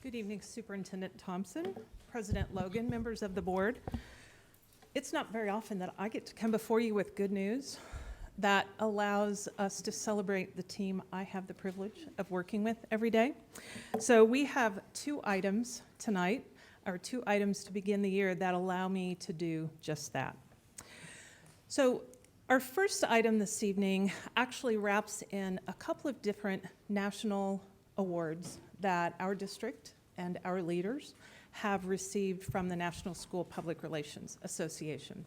Good evening, Superintendent Thompson, President Logan, members of the board. It's not very often that I get to come before you with good news that allows us to celebrate the team I have the privilege of working with every day. So we have two items tonight, or two items to begin the year that allow me to do just that. So our first item this evening actually wraps in a couple of different national awards that our district and our leaders have received from the National School Public Relations Association.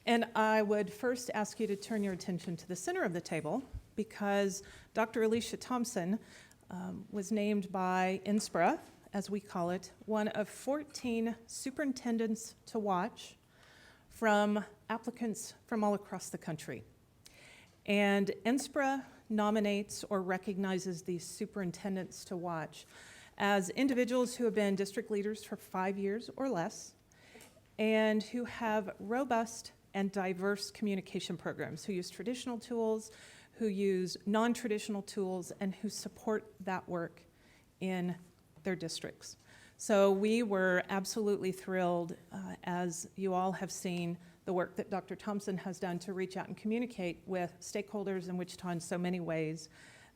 And I would first ask you to turn your attention to the center of the table because Dr. Alisha Thompson was named by Inspira, as we call it, one of 14 superintendents to watch from applicants from all across the country. And Inspira nominates or recognizes these superintendents to watch as individuals who have been district leaders for 5 years or less and who have robust and diverse communication programs, who use traditional tools, who use non-traditional tools, and who support that work in their districts. So we were absolutely thrilled, as you all have seen, the work that Dr. Thompson has done to reach out and communicate with stakeholders in Wichita in so many ways,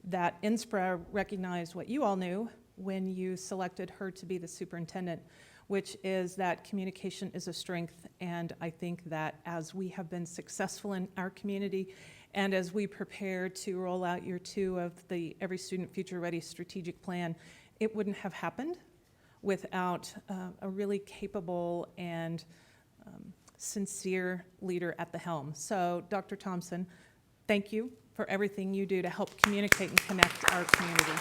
that Inspira recognized what you all knew when you selected her to be the superintendent, which is that communication is a strength. And I think that as we have been successful in our community and as we prepare to roll out year 2 of the Every Student Future Ready strategic plan, it wouldn't have happened without a really capable and sincere leader at the helm. So Dr. Thompson, thank you for everything you do to help communicate and connect our community.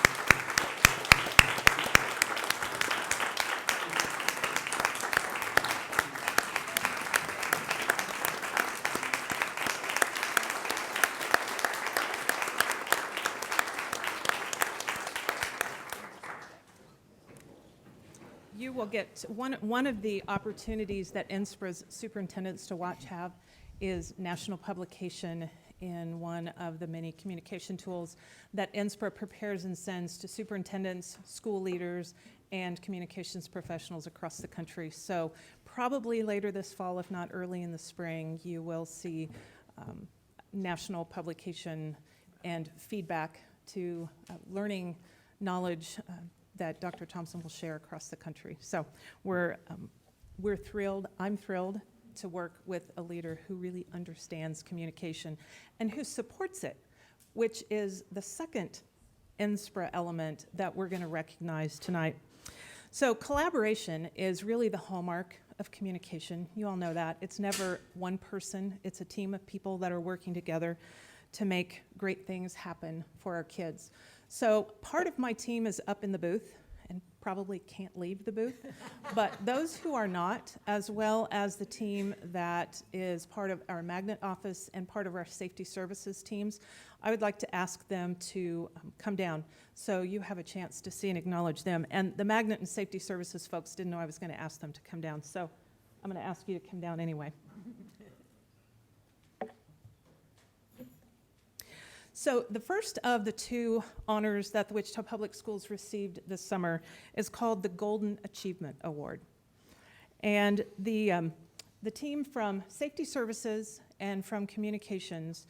You will get one of the opportunities that Inspira's superintendents to watch have is national publication in one of the many communication tools that Inspira prepares and sends to superintendents, school leaders, and communications professionals across the country. So probably later this fall, if not early in the spring, you will see national publication and feedback to learning knowledge that Dr. Thompson will share across the country. So we're thrilled, I'm thrilled to work with a leader who really understands communication and who supports it, which is the second Inspira element that we're gonna recognize tonight. So collaboration is really the hallmark of communication. You all know that. It's never one person, it's a team of people that are working together to make great things happen for our kids. So part of my team is up in the booth and probably can't leave the booth, but those who are not, as well as the team that is part of our magnet office and part of our safety services teams, I would like to ask them to come down so you have a chance to see and acknowledge them. And the magnet and safety services folks didn't know I was going to ask them to come down, so I'm going to ask you to come down anyway. So the first of the two honors that the Wichita Public Schools received this summer is called the Golden Achievement Award. And the team from Safety Services and from Communications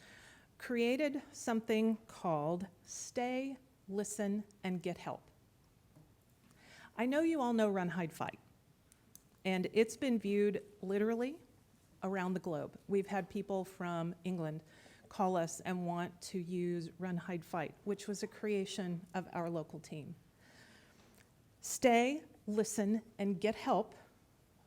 created something called Stay, Listen, and Get Help. I know you all know Run, Hide, Fight, and it's been viewed literally around the globe. We've had people from England call us and want to use Run, Hide, Fight, which was a creation of our local team. Stay, Listen, and Get Help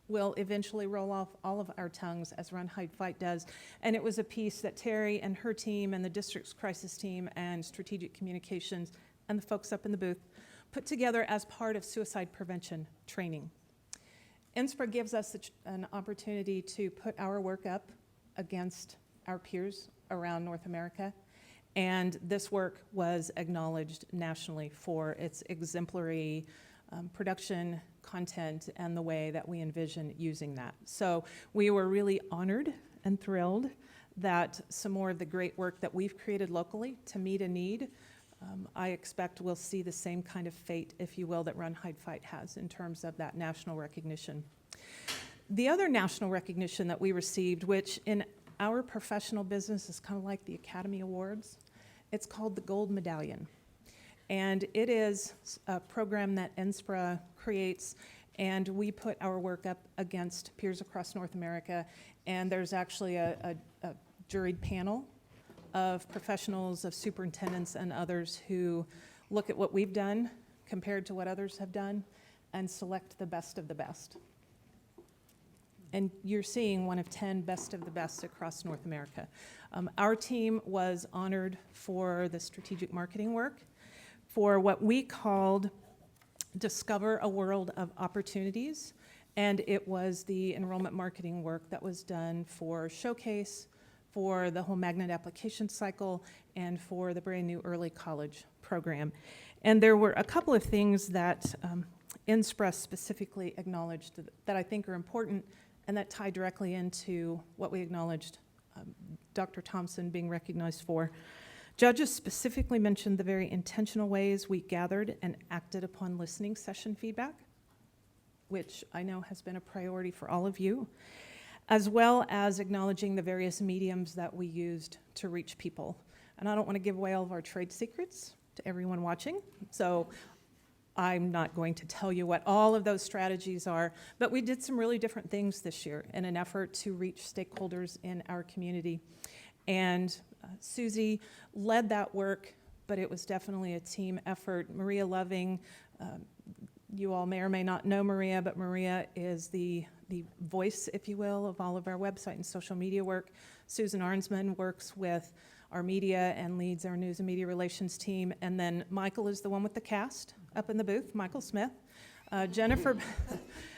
will eventually roll off all of our tongues as Run, Hide, Fight does. And it was a piece that Terry and her team and the district's crisis team and strategic communications and the folks up in the booth put together as part of suicide prevention training. Inspira gives us an opportunity to put our work up against our peers around North America, and this work was acknowledged nationally for its exemplary production, content, and the way that we envision using that. So we were really honored and thrilled that some more of the great work that we've created locally to meet a need I expect we'll see the same kind of fate, if you will, that Run, Hide, Fight has in terms of that national recognition. The other national recognition that we received, which in our professional business is kind of like the Academy Awards, it's called the Gold Medallion. And it is a program that Inspira creates, and we put our work up against peers across North America, and there's actually a juried panel of professionals, of superintendents and others who look at what we've done compared to what others have done and select the best of the best. And you're seeing one of 10 best of the best across North America. Our team was honored for the strategic marketing work for what we called Discover a World of Opportunities, and it was the enrollment marketing work that was done for Showcase, for the whole magnet application cycle, and for the brand new early college program. And there were a couple of things that Inspira specifically acknowledged that I think are important and that tie directly into what we acknowledged Dr. Thompson being recognized for. Judges specifically mentioned the very intentional ways we gathered and acted upon listening session feedback, which I know has been a priority for all of you, as well as acknowledging the various mediums that we used to reach people. And I don't want to give away all of our trade secrets to everyone watching, so I'm not going to tell you what all of those strategies are, but we did some really different things this year in an effort to reach stakeholders in our community. And Susie led that work, but it was definitely a team effort. Maria Loving, you all may or may not know Maria, but Maria is the voice, if you will, of all of our website and social media work. Susan Arnsman works with our media and leads our news and media relations team. And then Michael is the one with the cast up in the booth, Michael Smith.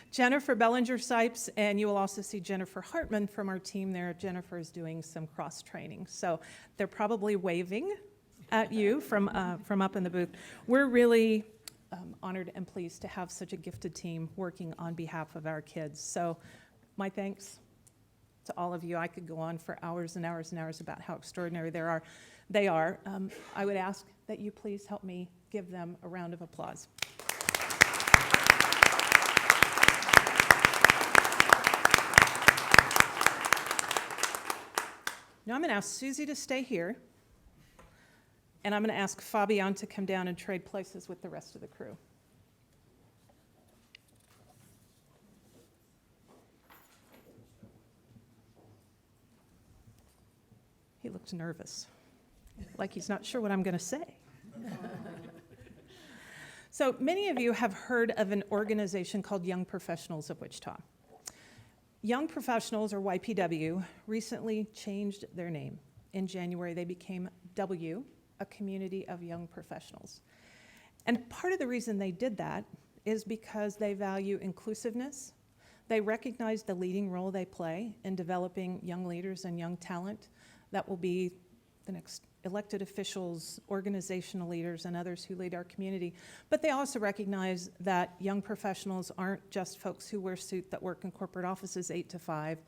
Jennifer Bellinger-Sipes, and you will also see Jennifer Hartman from our team there. Jennifer is doing some cross-training. So they're probably waving at you from up in the booth. We're really honored and pleased to have such a gifted team working on behalf of our kids. So my thanks to all of you. I could go on for hours and hours and hours about how extraordinary they are. I would ask that you please help me give them a round of applause. Now I'm going to ask Susie to stay here, and I'm going to ask Fabian to come down and trade places with the rest of the crew. He looks nervous, like he's not sure what I'm going to say. So many of you have heard of an organization called Young Professionals of Wichita. Young Professionals, or YPW, recently changed their name. In January, they became W, a community of young professionals. And part of the reason they did that is because they value inclusiveness. They recognize the leading role they play in developing young leaders and young talent that will be the next elected officials, organizational leaders, and others who lead our community. But they also recognize that young professionals aren't just folks who wear suits that work in corporate offices 8 to 5,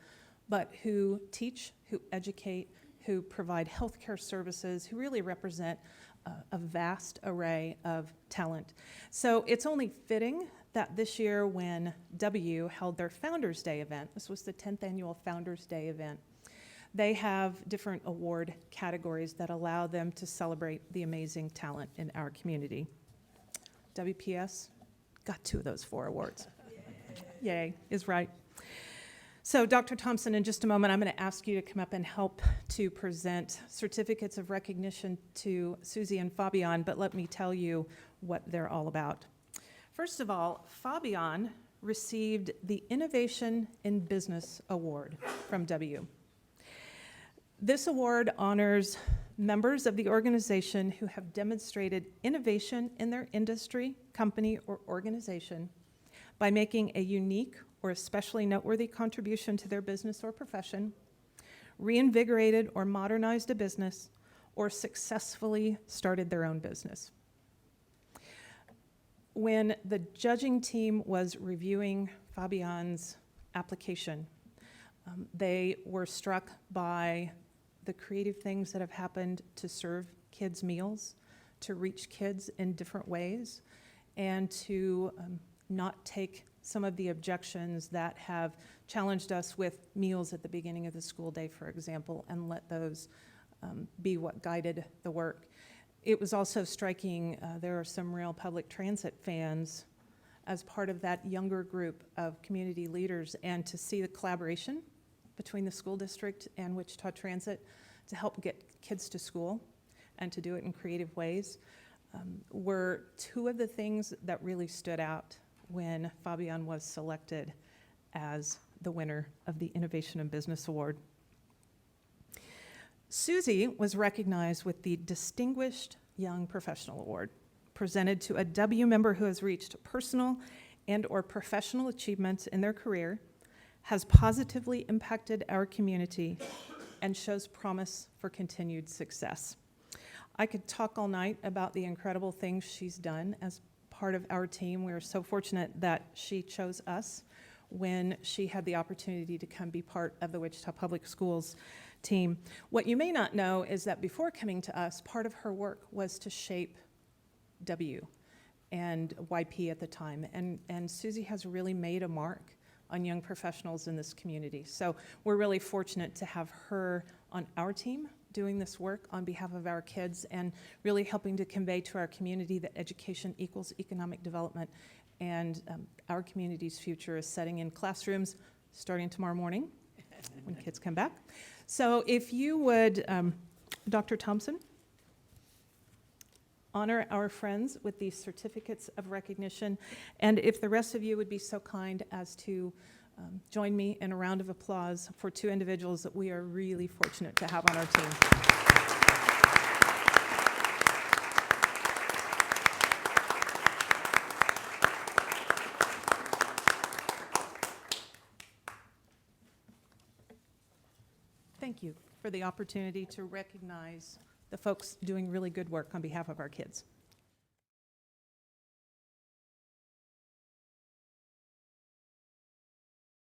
but who teach, who educate, who provide healthcare services, who really represent a vast array of talent. So it's only fitting that this year when W held their Founders Day event, this was the 10th annual Founders Day event, they have different award categories that allow them to celebrate the amazing talent in our community. WPS got 2 of those 4 awards. Yay, is right. So Dr. Thompson, in just a moment, I'm going to ask you to come up and help to present certificates of recognition to Susie and Fabian, but let me tell you what they're all about. First of all, Fabian received the Innovation in Business Award from W. This award honors members of the organization who have demonstrated innovation in their industry, company, or organization by making a unique or especially noteworthy contribution to their business or profession, reinvigorated or modernized a business, or successfully started their own business. When the judging team was reviewing Fabian's application, they were struck by the creative things that have happened to serve kids meals, to reach kids in different ways and to not take some of the objections that have challenged us with meals at the beginning of the school day, for example, and let those be what guided the work. It was also striking, there are some real public transit fans as part of that younger group of community leaders, and to see the collaboration between the school district and Wichita Transit to help get kids to school and to do it in creative ways were two of the things that really stood out when Fabian was selected as the winner of the Innovation in Business Award. Susie was recognized with the Distinguished Young Professional Award, presented to a W member who has reached personal and/or professional achievements in their career, has positively impacted our community, and shows promise for continued success. I could talk all night about the incredible things she's done as part of our team. We are so fortunate that she chose us when she had the opportunity to come be part of the Wichita Public Schools team. What you may not know is that before coming to us, part of her work was to shape W and YP at the time. And Susie has really made a mark on young professionals in this community. So we're really fortunate to have her on our team doing this work on behalf of our kids and really helping to convey to our community that education equals economic development, and our community's future is setting in classrooms starting tomorrow morning when kids come back. So if you would, Dr. Thompson, honor our friends with these certificates of recognition, and if the rest of you would be so kind as to join me in a round of applause for two individuals that we are really fortunate to have on our team. Thank you for the opportunity to recognize the folks doing really good work on behalf of our kids.